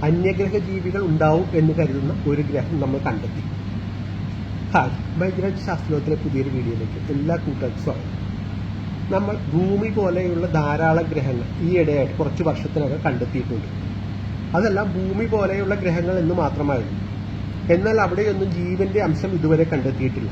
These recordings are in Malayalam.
അന്യഗ്രഹ ജീവികൾ ഉണ്ടാവും എന്ന് കരുതുന്ന ഒരു ഗ്രഹം നമ്മൾ കണ്ടെത്തി. ഹായ്, ബൈജ്രാജ് ശാസ്ത്രലോകത്തിലെ പുതിയൊരു വീഡിയോയിലേക്ക് എല്ലാ കൂട്ടുകാർക്കും സ്വാഗതം. നമ്മൾ ഭൂമി പോലെയുള്ള ധാരാളം ഗ്രഹങ്ങൾ ഈയിടെയായിട്ട് കുറച്ച് വർഷത്തിനകം കണ്ടെത്തിയിട്ടുണ്ട്. അതെല്ലാം ഭൂമി പോലെയുള്ള ഗ്രഹങ്ങൾ എന്ന് മാത്രമായിരുന്നു. എന്നാൽ അവിടെയൊന്നും ജീവന്റെ അംശം ഇതുവരെ കണ്ടെത്തിയിട്ടില്ല.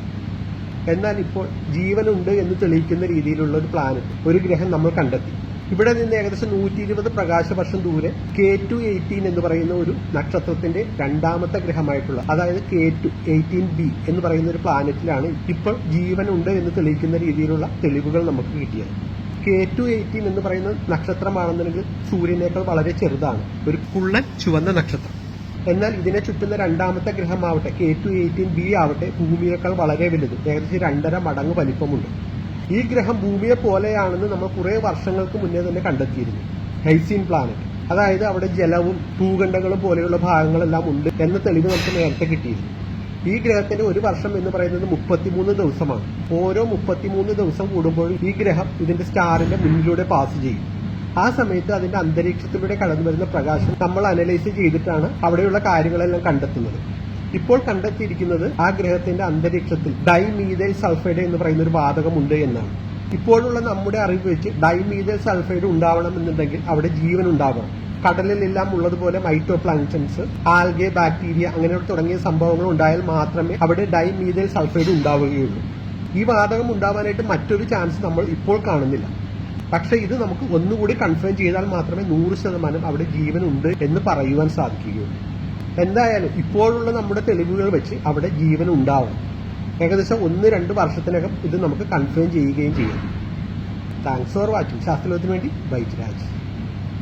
എന്നാൽ ഇപ്പോൾ ജീവനുണ്ട് എന്ന് തെളിയിക്കുന്ന രീതിയിലുള്ള ഒരു പ്ലാനറ്റ്, ഒരു ഗ്രഹം നമ്മൾ കണ്ടെത്തി. ഇവിടെ നിന്ന് ഏകദേശം 120 പ്രകാശ വർഷം ദൂരെ K2-18 എന്ന് പറയുന്ന ഒരു നക്ഷത്രത്തിന്റെ രണ്ടാമത്തെ ഗ്രഹമായിട്ടുള്ള, അതായത് K2-18b എന്ന് പറയുന്ന ഒരു പ്ലാനറ്റിലാണ് ഇപ്പോൾ ജീവനുണ്ട് എന്ന് തെളിയിക്കുന്ന രീതിയിലുള്ള തെളിവുകൾ നമുക്ക് കിട്ടിയത്. K2-18 എന്ന് പറയുന്ന നക്ഷത്രമാണെന്നുണ്ടെങ്കിൽ സൂര്യനേക്കാൾ വളരെ ചെറുതാണ്, ഒരു കുള്ളൻ ചുവന്ന നക്ഷത്രം. എന്നാൽ ഇതിനെ ചുറ്റുന്ന രണ്ടാമത്തെ ഗ്രഹമാവട്ടെ, K2-18b ആവട്ടെ, ഭൂമിയേക്കാൾ വളരെ വലുത്, ഏകദേശം 2.5 മടങ്ങ് വലിപ്പമുണ്ട്. ഈ ഗ്രഹം ഭൂമിയെ പോലെയാണെന്ന് നമ്മൾ കുറെ വർഷങ്ങൾക്ക് മുന്നേ തന്നെ കണ്ടെത്തിയിരുന്നു. ഹൈസീൻ പ്ലാനറ്റ്, അതായത് അവിടെ ജലവും ഭൂഖണ്ഡങ്ങളും പോലെയുള്ള ഭാഗങ്ങളെല്ലാം ഉണ്ട് എന്ന തെളിവ് നമുക്ക് നേരത്തെ കിട്ടിയിരുന്നു. ഈ ഗ്രഹത്തിന്റെ ഒരു വർഷം എന്ന് പറയുന്നത് 33 ദിവസമാണ്. ഓരോ 33 ദിവസം കൂടുമ്പോഴും ഈ ഗ്രഹം ഇതിന്റെ സ്റ്റാറിന്റെ മുന്നിലൂടെ പാസ് ചെയ്യും. ആ സമയത്ത് അതിന്റെ അന്തരീക്ഷത്തിലൂടെ കടന്നു വരുന്ന പ്രകാശം നമ്മൾ അനലൈസ് ചെയ്തിട്ടാണ് അവിടെയുള്ള കാര്യങ്ങളെല്ലാം കണ്ടെത്തുന്നത്. ഇപ്പോൾ കണ്ടെത്തിയിരിക്കുന്നത് ആ ഗ്രഹത്തിന്റെ അന്തരീക്ഷത്തിൽ ഡൈമീഥൈൽ സൾഫൈഡ് എന്ന് പറയുന്ന ഒരു വാതകമുണ്ട് എന്നാണ്. ഇപ്പോഴുള്ള നമ്മുടെ അറിവ് വെച്ച് ഡൈമീഥൈൽ സൾഫൈഡ് ഉണ്ടാവണമെന്നുണ്ടെങ്കിൽ അവിടെ ജീവൻ ഉണ്ടാവണം. കടലിലെല്ലാം ഉള്ളതുപോലെ മൈറ്റോ പ്ലാങ്ക്ടൺസ്, ആൽഗെ, ബാക്ടീരിയ അങ്ങനെ തുടങ്ങിയ സംഭവങ്ങൾ ഉണ്ടായാൽ മാത്രമേ അവിടെ ഡൈമീഥൈൽ സൾഫൈഡ് ഉണ്ടാവുകയുള്ളൂ. ഈ വാതകം ഉണ്ടാവാനായിട്ട് മറ്റൊരു ചാൻസ് നമ്മൾ ഇപ്പോൾ കാണുന്നില്ല. പക്ഷെ ഇത് നമുക്ക് ഒന്നുകൂടി കൺഫേം ചെയ്താൽ മാത്രമേ 100% അവിടെ ജീവനുണ്ട് എന്ന് പറയുവാൻ സാധിക്കുകയുള്ളൂ. എന്തായാലും ഇപ്പോഴുള്ള നമ്മുടെ തെളിവുകൾ വെച്ച് അവിടെ ജീവൻ ഉണ്ടാവണം. ഏകദേശം 1-2 വർഷത്തിനകം ഇത് നമുക്ക് കൺഫേം ചെയ്യുകയും ചെയ്യാം. Thanks for watching. ശാസ്ത്രലോകത്തിന് വേണ്ടി ബൈജ്രാജ്.